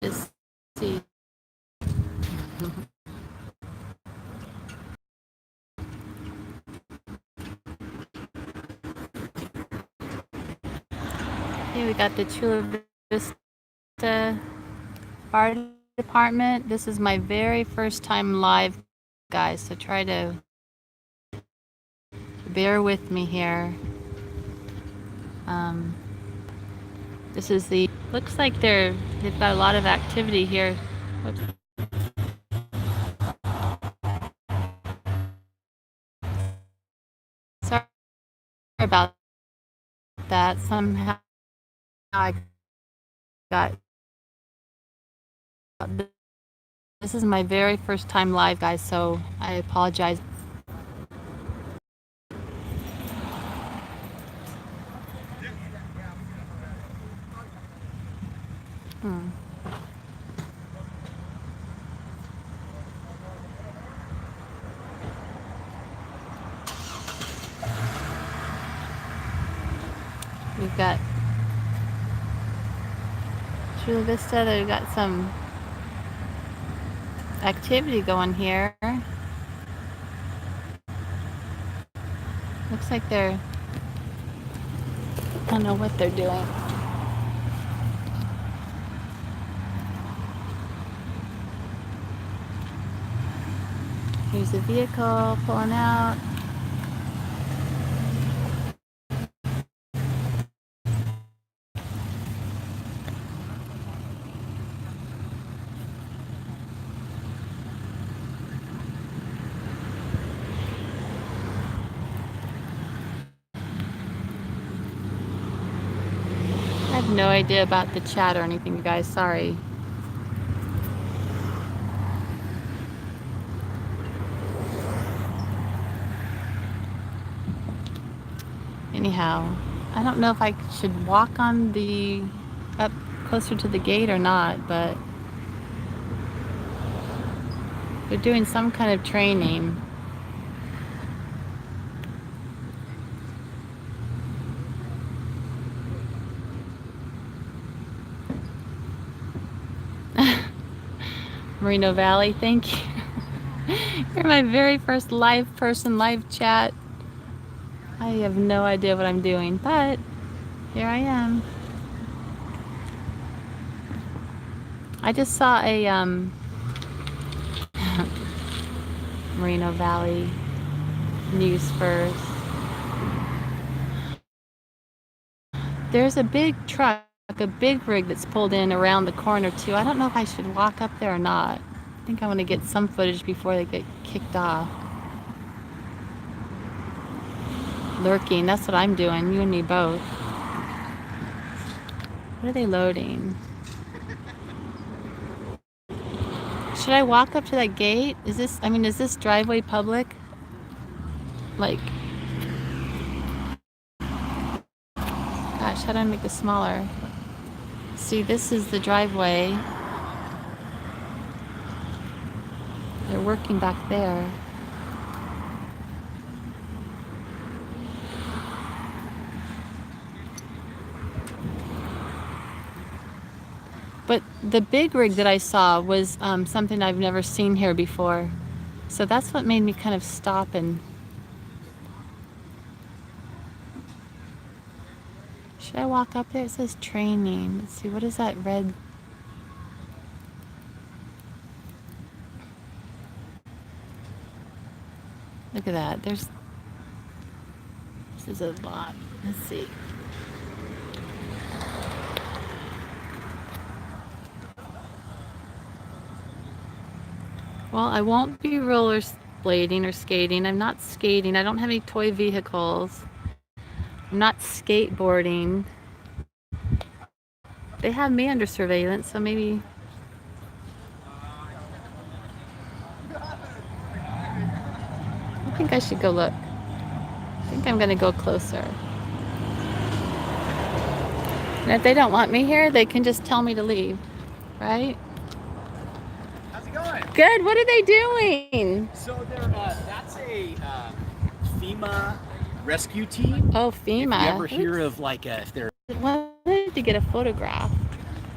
to see. Here we got the Chula Vista Fire Department. This is my very first time live, guys, so try to bear with me here. This is the, looks like they've got a lot of activity here. Whoops. Sorry about that. Somehow I got, this is my very first time live, guys, so I apologize. We've got Chula Vista, they've got some activity going here. Looks like they're, I don't know what they're doing. Here's a vehicle pulling out. I have no idea about the chat or anything, you guys. Sorry. Anyhow, I don't know if I should walk on the up closer to the gate or not, but they're doing some kind of training. Moreno Valley, thank you. You're my very first live chat. I have no idea what I'm doing, but here I am. I just saw a Moreno Valley news first. There's a big truck, a big rig that's pulled in around the corner too. I don't know if I should walk up there or not. I think I want to get some footage before they get kicked off. Lurking, that's what I'm doing, you and me both. What are they loading? Should I walk up to that gate? Is this driveway public? Like, gosh, how do I make this smaller? See, this is the driveway. They're working back there. But the big rig that I saw was something I've never seen here before. So that's what made me kind of stop and... Should I walk up there? It says training. Let's see, what is that red? Look at that. This is a lot. Let's see. Well, I won't be rollerblading or skating. I'm not skating. I don't have any toy vehicles. I'm not skateboarding. They have me under surveillance, so maybe... I think I should go look. I think I'm gonna go closer. And if they don't want me here, they can just tell me to leave, right? How's it going? Good. What are they doing? So that's a FEMA rescue team. Oh, FEMA. If you ever hear of like if they're... I wanted to get a photograph.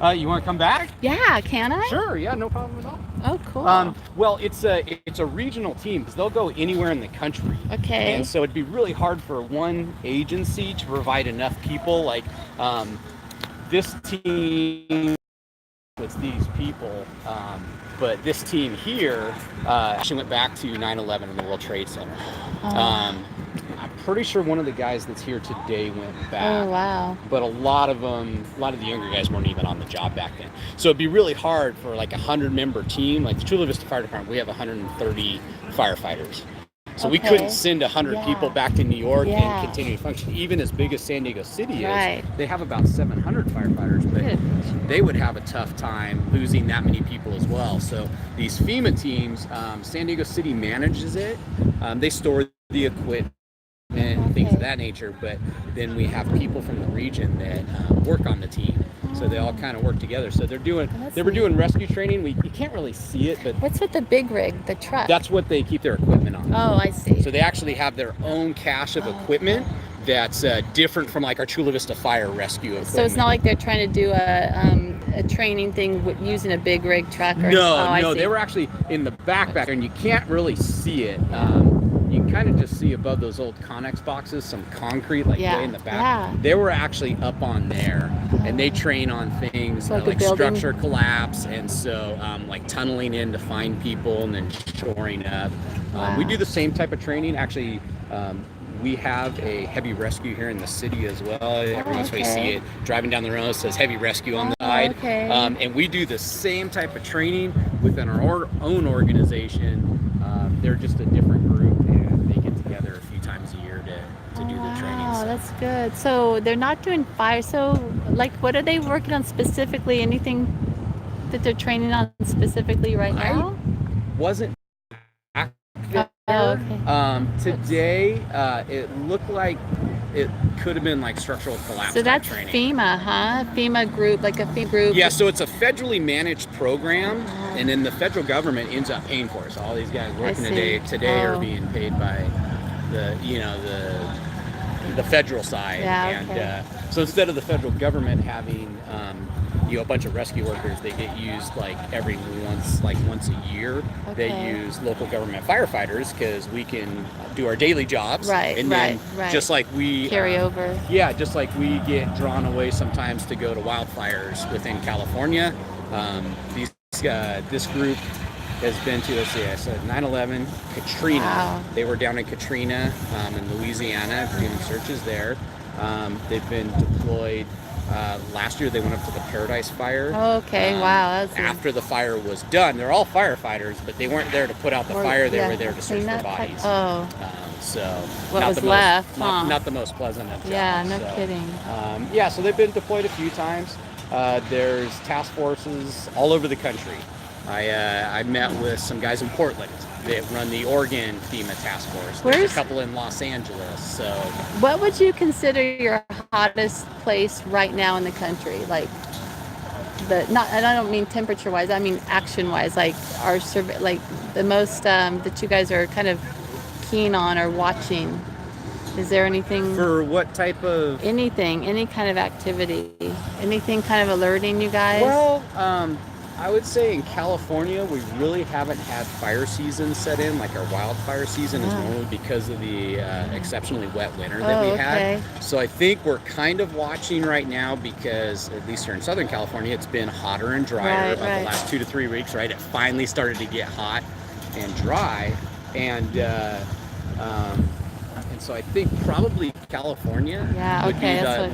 You want to come back? Yeah, can I? Sure. Yeah, no problem at all. Oh, cool. Well, it's a regional team because they'll go anywhere in the country. Okay. And so it'd be really hard for one agency to provide enough people. Like this team, it's these people. But this team here actually went back to 9/11 in the World Trade Center. I'm pretty sure one of the guys that's here today went back. Oh, wow. But a lot of the younger guys weren't even on the job back then. So it'd be really hard for like a 100-member team. Like the Chula Vista Fire Department, we have 130 firefighters. So we couldn't send 100 people back to New York and continue to function. Even as big as San Diego City is, they have about 700 firefighters, but they would have a tough time losing that many people as well. So these FEMA teams, San Diego City manages it. They store the equipment and things of that nature, but then we have people from the region that work on the team. So they all kind of work together. So they were doing rescue training. You can't really see it, but what's with the big rig, the truck? That's what they keep their equipment on. Oh, I see. So they actually have their own cache of equipment that's different from like our Chula Vista fire rescue equipment. So it's not like they're trying to do a training thing using a big rig truck? Or, no, they were actually in the backpack, and you can't really see it. You can kind of just see above those old Connex boxes some concrete way in the back. They were actually up on there, and they train on things like structure collapse, and so like tunneling in to find people and then shoring up. We do the same type of training. Actually, we have a heavy rescue here in the city as well. Every once in a while you see it driving down the road, it says heavy rescue on the side. And we do the same type of training within our own organization. They're just a different group, and they get together a few times a year to do the training. Oh, that's good. So they're not doing fire. So, like, what are they working on specifically? Anything that they're training on specifically right now? I wasn't back there. Today, it looked like it could have been like structural collapse. So that's training. FEMA, huh? FEMA group, like a FEMA group. Yeah, so it's a federally managed program, and then the federal government ends up paying for it. So all these guys working today are being paid by the federal side. So instead of the federal government having a bunch of rescue workers, they get used like once a year. They use local government firefighters because we can do our daily jobs. Just like we carry over. Yeah, just like we get drawn away sometimes to go to wildfires within California. This group has been to, let's see, I said 9/11, Katrina. Wow. They were down in Katrina in Louisiana doing searches there. They've been deployed. Last year they went up to the Paradise Fire. Wow. After the fire was done, they're all firefighters, but they weren't there to put out the fire. They were there to search for bodies. So what was left? Not the most pleasant of jobs. Yeah, no kidding. So they've been deployed a few times. There's task forces all over the country. I met with some guys in Portland that run the Oregon FEMA task force. There's a couple in Los Angeles. So, what would you consider your hottest place right now in the country? Like, and I don't mean temperature-wise. I mean action-wise. Like like the most that you guys are kind of keen on or watching. Is there anything for what type of anything, any kind of activity, anything kind of alerting you guys? Well, I would say in California, we really haven't had fire season set in. Like our wildfire season is normally because of the exceptionally wet winter that we had. So I think we're kind of watching right now because, at least here in Southern California, it's been hotter and drier the last 2 to 3 weeks, right? It finally started to get hot and dry. And so I think probably California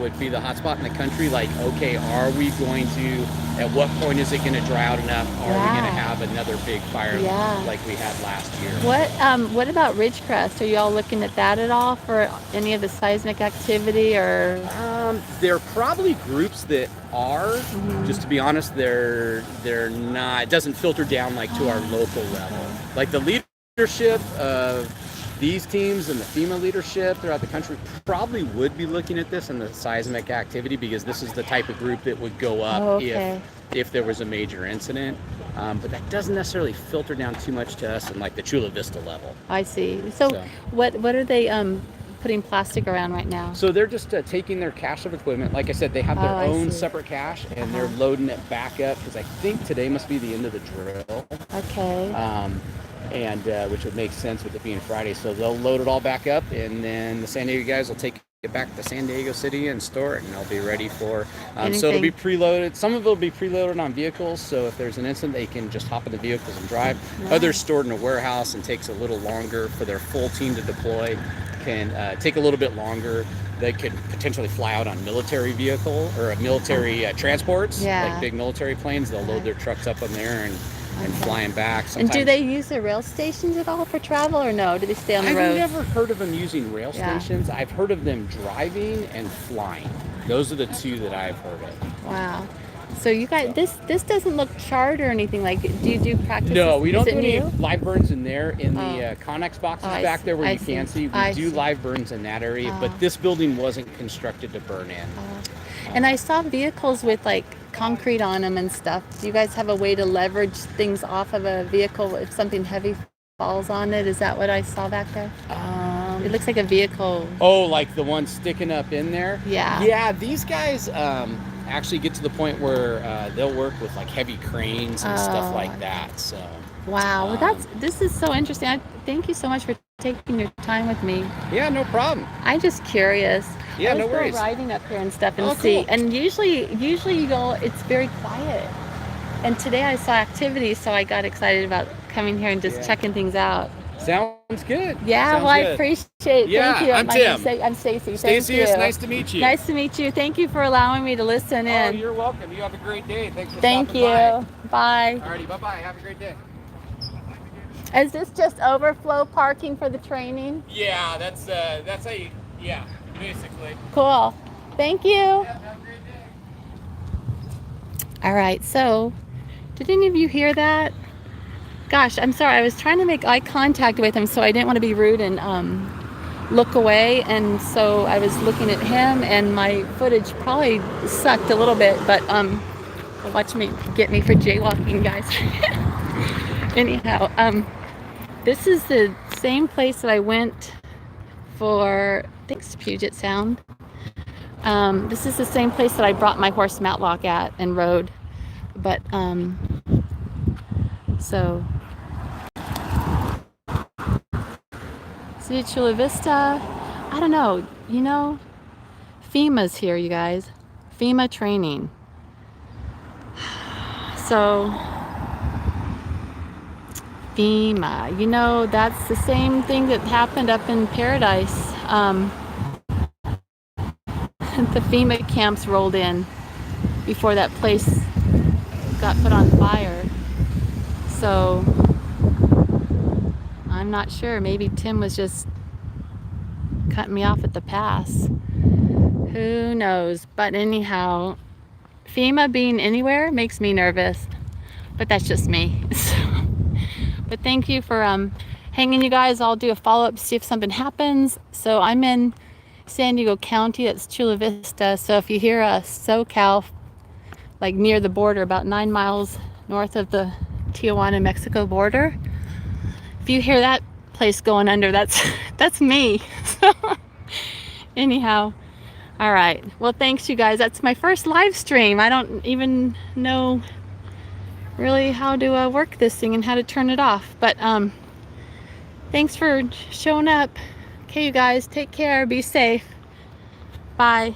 would be the hot spot in the country. Like, okay, are we going to, at what point is it going to dry out enough? Are we going to have another big fire like we had last year? What about Ridgecrest? Are you all looking at that at all for any of the seismic activity or? There are probably groups that are, just to be honest, they're not, it doesn't filter down like to our local level. Like the leadership of these teams and the FEMA leadership throughout the country probably would be looking at this and the seismic activity because this is the type of group that would go up if there was a major incident. But that doesn't necessarily filter down too much to us in like the Chula Vista level. I see. So what are they putting plastic around right now? So they're just taking their cache of equipment. Like I said, they have their own separate cache, and they're loading it back up because I think today must be the end of the drill. Okay. And which would make sense with it being Friday. So they'll load it all back up, and then the San Diego guys will take it back to San Diego City and store it, and they'll be ready for. So it'll be preloaded. Some of it will be preloaded on vehicles. So if there's an incident, they can just hop in the vehicles and drive. Nice. Others stored in a warehouse and takes a little longer for their full team to deploy. Can take a little bit longer. They could potentially fly out on military vehicle or military transports, like big military planes. They'll load their trucks up on there and flying back. Sometimes. And do they use the rail stations at all for travel, or no? Do they stay on the road? I've never heard of them using rail stations. I've heard of them driving and flying. Those are the two that I've heard of. Wow. So you guys, this doesn't look charred or anything. Like, do you do practice? No, we don't do any live burns in there. In the Connex boxes back there where you can see, we do live burns in that area. But this building wasn't constructed to burn in. And I saw vehicles with like concrete on them and stuff. Do you guys have a way to leverage things off of a vehicle if something heavy falls on it? Is that what I saw back there? It looks like a vehicle. Oh, like the one sticking up in there? Yeah. Yeah, these guys actually get to the point where they'll work with like heavy cranes and stuff like that. So. Wow, well, this is so interesting. Thank you so much for taking your time with me. Yeah, no problem. I'm just curious. Yeah, no worries. Go riding up here and stuff and see. Cool. And usually you go, it's very quiet. And today I saw activity, so I got excited about coming here and just checking things out. Sounds good. Yeah, Sounds well, good. I appreciate it. Yeah, Thank you. I'm Tim. I'm Stacy. Stacy, it's nice to meet you. Nice to meet you. Thank you for allowing me to listen in. Oh, you're welcome. You have a great day. Thanks for stopping by. Bye. Alrighty, bye-bye. Have a great day. Is this just overflow parking for the training? Yeah, that's how you, basically. Cool. Thank you. Yeah, have a great day. All right, so did any of you hear that? Gosh, I'm sorry. I was trying to make eye contact with him, so I didn't want to be rude and look away. And so I was looking at him, and my footage probably sucked a little bit, but watch me get me for jaywalking, guys. Anyhow, this is the same place that I went for, thanks Puget Sound. This is the same place that I brought my horse Matlock at and rode. But, so, see Chula Vista, I don't know, FEMA's here, you guys. FEMA training. So, FEMA, that's the same thing that happened up in Paradise. The FEMA camps rolled in before that place got put on fire. So I'm not sure. Maybe Tim was just cutting me off at the pass. Who knows? But anyhow, FEMA being anywhere makes me nervous. But that's just me. But thank you for hanging, you guys. I'll do a follow-up to see if something happens. So I'm in San Diego County. That's Chula Vista. So if you hear a SoCal, like near the border, about 9 miles north of the Tijuana, Mexico border, if you hear that place going under, that's me. So anyhow, all right. Well, thanks, you guys. That's my first live stream. I don't even know really how to work this thing and how to turn it off. But thanks for showing up. Okay, you guys, take care. Be safe. Bye.